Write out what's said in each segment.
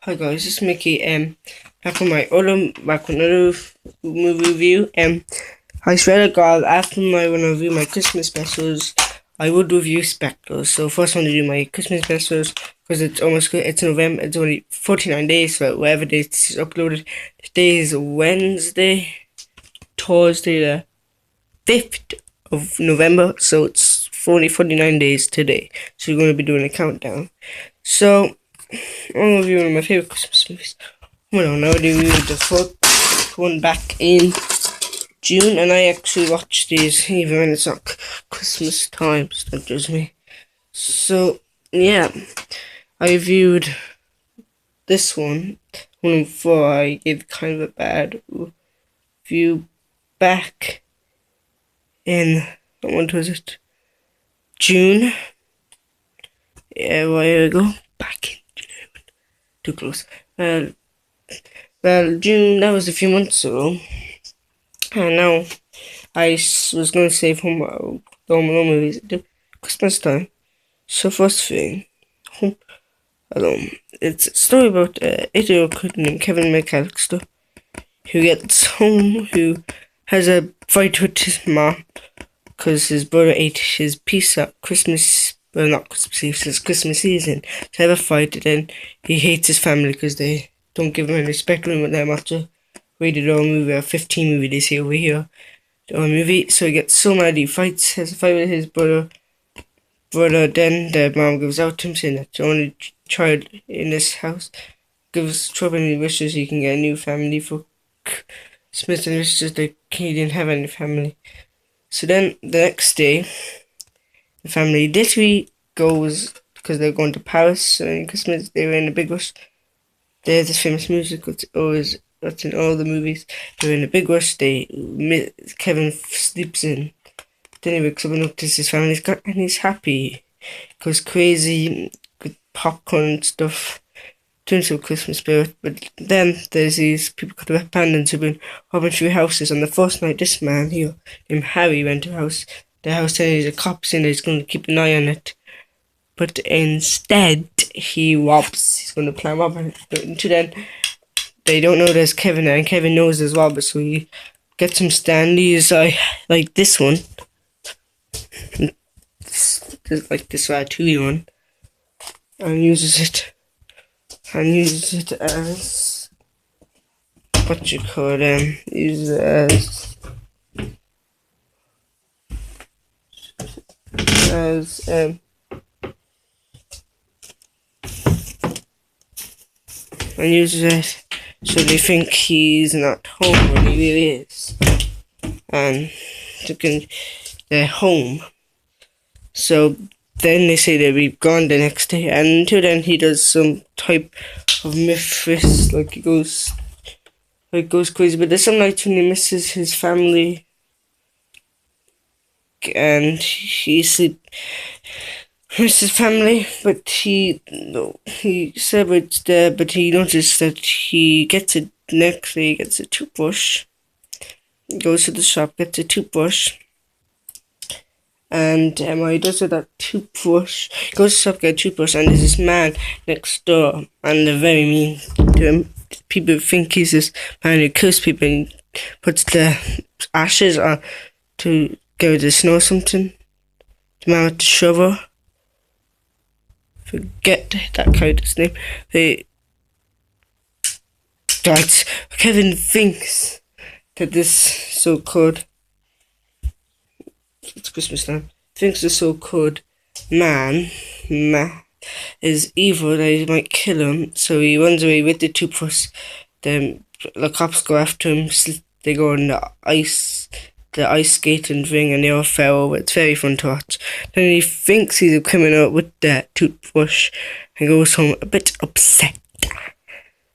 Hi guys, it's Mickey. Back on another movie review. I swear to God, after when I review my Christmas specials, I would review Spectacles. So first, I want to do my Christmas specials because it's almost good. It's November. It's only 49 days, so whatever day this is uploaded. Today is Wednesday, Thursday, the 5th of November. So it's 49 days today. So we're going to be doing a countdown. So I'm reviewing one of my favorite Christmas movies. Well, now do the fourth one back in June, and I actually watch these even when it's not Christmas time. So don't judge me. So yeah, I reviewed this one before I gave kind of a bad review back in what was it? June. Yeah, a while ago. Back in June. Too close. Well, June, that was a few months ago. And now was going to save Home Alone movies at Christmas time. So first thing, Home Alone. It's a story about an 8-year-old kid named Kevin McAllister who gets home, who has a fight with his mom because his brother ate his pizza Christmas. Well, not Christmas Eve, it's Christmas season. So they have a fight, and then he hates his family because they don't give him any respect with them after rated R movie, or 15 movie they say over here. The R movie, so he gets so mad he has a fight with his brother. Then the mom gives out to him saying that the only child in this house gives trouble and he wishes he can get a new family for Smith and wishes that he didn't have any family. So then the next day, the family literally goes, because they're going to Paris and Christmas, they were in a big rush. There's this famous musical, that's in all the movies. They're in a big rush, Kevin sleeps in. Then he wakes up and notices his family's got, and he's happy. Goes crazy with popcorn and stuff. Turns to a Christmas spirit. But then there's these people called the Bandits who've been robbing through houses. On the first night, this man here, named Harry, went to a house. The house said there's a cop's in there, he's going to keep an eye on it. But instead, he robs. He's going to plan rob it. But until then, they don't know there's Kevin there, and Kevin knows there's Robert, so he gets him Stanley's eye, like this one. Like this Ratatouille one. And uses it as what you call uses it as and uses it so they think he's not home when he really is, and they're home. So then they say they'll be gone the next day, and until then he does some type of mythos, like he goes crazy. But there's some nights when he misses his family, and he misses family, but he celebrates there. But he notices that he gets it next day. He gets a toothbrush. Goes to the shop, gets a toothbrush. And what he does with that toothbrush, he goes to the shop, get a toothbrush, and there's this man next door, and they're very mean to him. People think he's this man who kills people and puts the ashes on to get rid of the snow or something. The man with the shovel. Forget that character's name. Kevin thinks that this so-called, it's Christmas time, thinks the so-called man is evil, that he might kill him, so he runs away with the toothbrush. Then the cops go after him, they go on the ice skating ring, and they all fell over. It's very fun to watch. Then he thinks he's a criminal with the toothbrush and goes home a bit upset.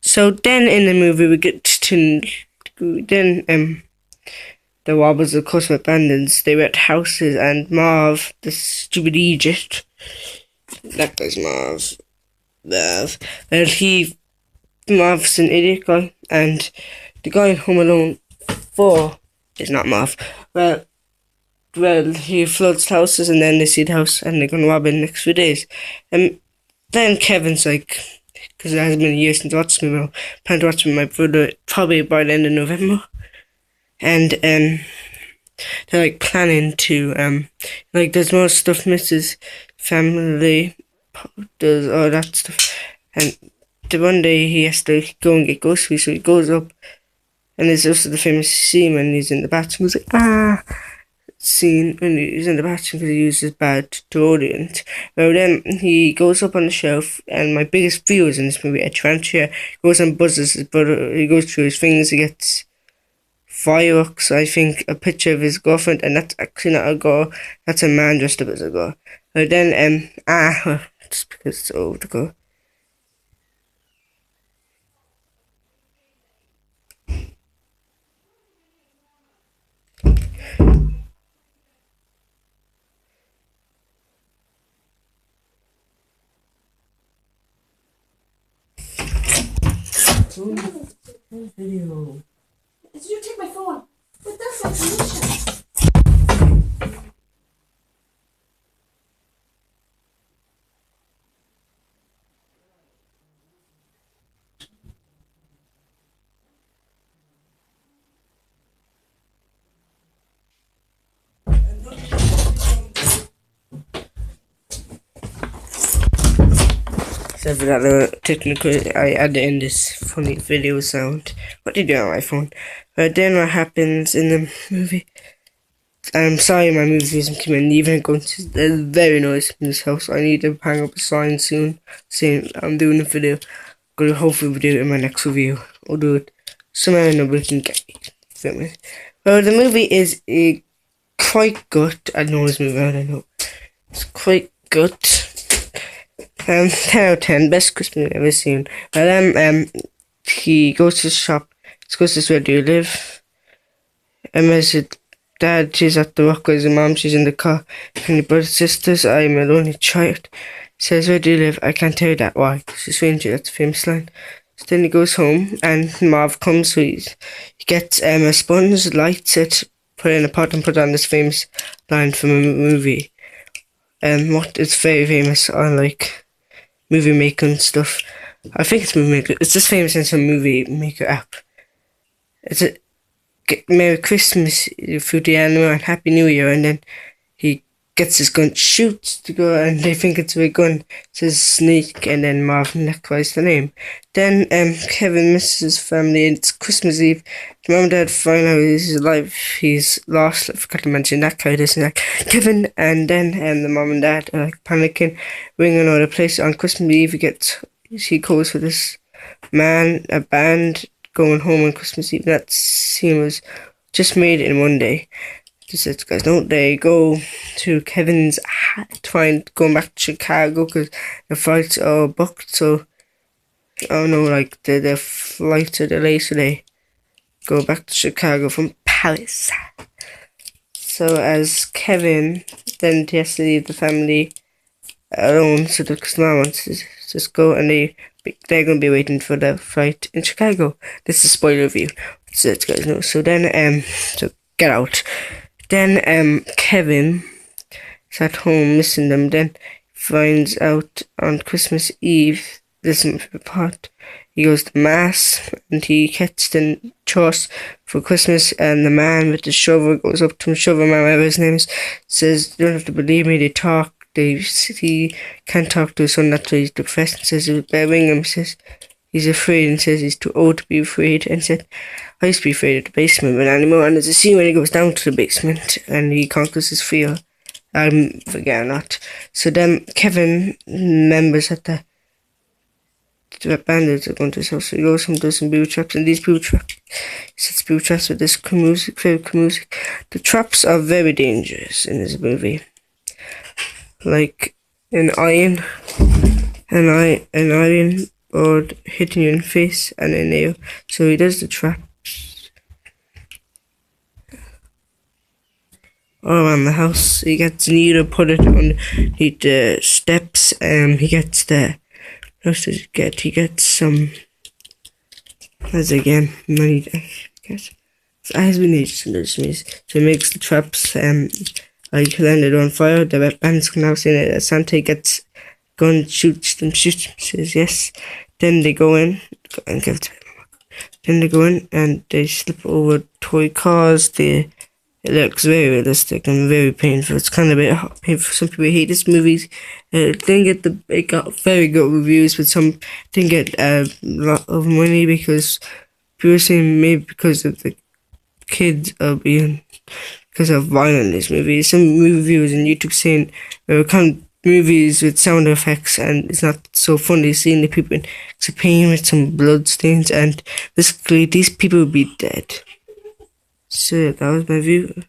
So then in the movie we get to the robbers, of course, were abandoned. They were at houses, and Marv, the stupid Egypt, that guy's Marv. Well, Marv's an idiot guy, and the guy in Home Alone 4 is not Marv. Well, he floods houses, and then they see the house, and they're gonna rob it in the next few days. And then Kevin's like, because it has been a year since I watched the movie. I plan to watch it with my brother probably by the end of November. And they're like planning to like there's more stuff Mrs. Family does all that stuff, and the one day he has to go and get groceries, so he goes up, and there's also the famous scene when he's in the bathroom. He's like scene when he's in the bathroom because he uses bad deodorant. Well, then he goes up on the shelf, and my biggest fear is in this movie, a tarantula goes and buzzes his brother. He goes through his fingers, he gets fireworks, I think, a picture of his girlfriend, and that's actually not a girl, that's a man dressed up as a girl. But then, just because it's over the girl. Video. Did you take my phone? But that's not permission. So for that technically I added in this funny video sound. What did you do on my phone? But then what happens in the movie? I'm sorry my movie isn't coming. Even going to very noisy in this house. I need to hang up a sign soon saying I'm doing a video. Gonna hopefully do it in my next review. I'll do it somewhere nobody can get me. Well, the movie is quite good. I know this movie, I don't know. It's quite good. 10 out of 10, best Christmas movie I've ever seen. But then he goes to the shop. He goes to where do you live? And there's his dad, she's at the rock with his mom, she's in the car. And your brothers and sisters, I'm an only child. He says, where do you live? I can't tell you that. Why? She's stranger, that's a famous line. So then he goes home and Marv comes, so he gets a sponge, lights it, put it in a pot and put on this famous line from a movie. What is very famous on like movie maker and stuff. I think it's movie maker. It's just famous in some movie maker app. It's a Merry Christmas, Fruity Animal, and Happy New Year, and then he gets his gun, shoots the girl, and they think it's a big gun. It says Snake, and then Marvin, that was the name. Then Kevin misses his family, and it's Christmas Eve. The mom and dad find out he's alive, he's lost. I forgot to mention that guy, isn't that Kevin? And then the mom and dad are like panicking, ringing all the place. On Christmas Eve, he goes for this man, a band, going home on Christmas Eve. That scene was just made in one day. Just said, guys, don't they go to Kevin's going back to Chicago because the flights are booked. So, I don't know, like the flights are delayed, so they go back to Chicago from Paris. So, as Kevin then he has to leave the family alone, so because mom wants to just go, and they're going to be waiting for the flight in Chicago. This is a spoiler review, so you guys know. So then, so get out. Then, Kevin is at home missing them. Then finds out on Christmas Eve, this is my part, he goes to Mass, and he gets the chores for Christmas, and the man with the shovel goes up to him, shovel man, whatever his name is, says, you don't have to believe me, they talk. He can't talk to his son, that's why he's depressed, and says, better ring him, says he's afraid, and says he's too old to be afraid, and said, I used to be afraid of the basement, but anymore. And there's a scene when he goes down to the basement, and he conquers his fear. Forget or not. So then Kevin remembers that the bandits are going to his house, so he goes home, does some booby traps, and these booby traps, he sets booby traps with this music, very cool music. The traps are very dangerous in this movie. Like an iron board hitting you in the face and a nail. So he does the traps all around the house. He gets Nita, put it underneath the steps. He gets the. What else does he get? He gets some. As again, money. I guess. So as we need to do this, so he makes the traps. Like landed on fire. The bandits can now see that Santa gets gun, shoots them, says yes. Then they go in and give it to him. Then they go in and they slip over toy cars. It looks very realistic and very painful. It's kind of a bit painful. Some people hate this movie. It got very good reviews, but some didn't get a lot of money because people were saying maybe because of the kids are being because of violence in this movie. Some movie reviewers on YouTube saying there were kind of movies with sound effects and it's not so funny seeing the people in pain with some blood stains, and basically these people would be dead. So yeah, that was my view.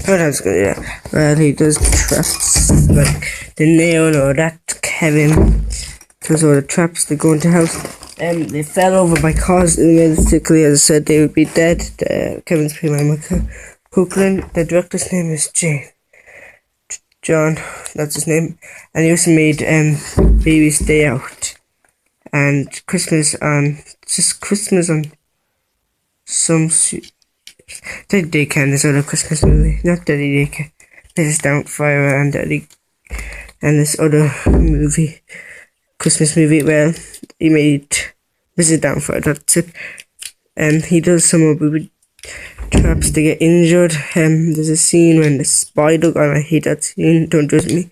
What else good? Yeah. Well, he does traps like the neon or that Kevin does all the traps. They go into house. They fell over by cars. Realistically, as I said, they would be dead. Kevin's played by Michael Coughlin. The director's name is John. That's his name. And he also made Baby's Day Out and Christmas on some. Daddy Daycare is other Christmas movie, not Daddy Daycare. This is Doubtfire and this other movie, Christmas movie where he made Mrs. Doubtfire. That's it. He does some more booby traps to get injured. There's a scene when the spider, and I hate that scene. Don't judge me,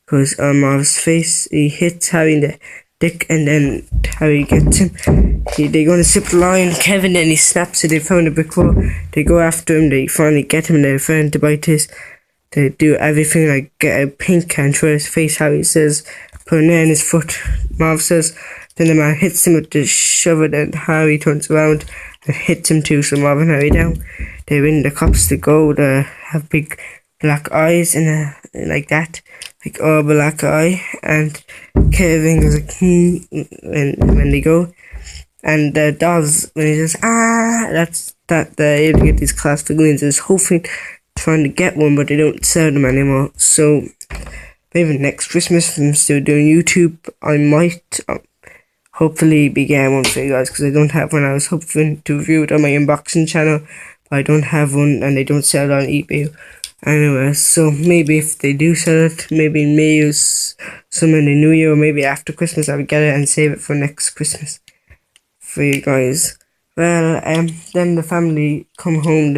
because on Marv's face he hits Harry in the dick, and then Harry gets him. They go on a zip line. Kevin, then he snaps it. They found a brick wall. They go after him. They finally get him. They're trying to bite his. They do everything like get a paint can through his face. Harry says, put a nail in his foot. Marv says. Then the man hits him with the shovel. Then Harry turns around and hits him too. So Marv and Harry down. They ring the cops to go. They have big black eyes and like that, like all black eye. And Kevin goes like when they go. And the dolls, when he says, that's that they're able to get these class figurines. There's hoping trying to get one, but they don't sell them anymore. So maybe next Christmas, I'm still doing YouTube. I might hopefully be getting one for you guys, because I don't have one. I was hoping to review it on my unboxing channel, but I don't have one, and they don't sell it on eBay anyway. So maybe if they do sell it, maybe in May or some in the New Year, or maybe after Christmas, I'll get it and save it for next Christmas for you guys. Well, then the family come home.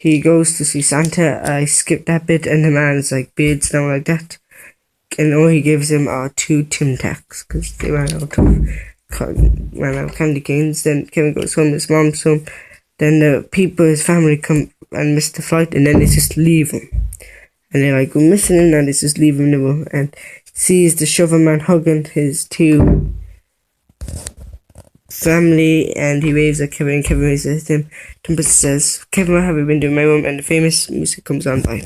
He goes to see Santa. I skipped that bit, and the man's like beards down like that, and all he gives him are 2 Tim Taks because they ran out of candy canes. Then Kevin goes home, his mom's home. Then the people, his family, come and miss the flight, and then they just leave him. And they're like, we're missing him, and they just leave him in the room. And sees the shovel man hugging his 2 family, and he waves at Kevin, and Kevin waves at him. Trumpet says, Kevin, what have you been doing in my room? And the famous music comes on by.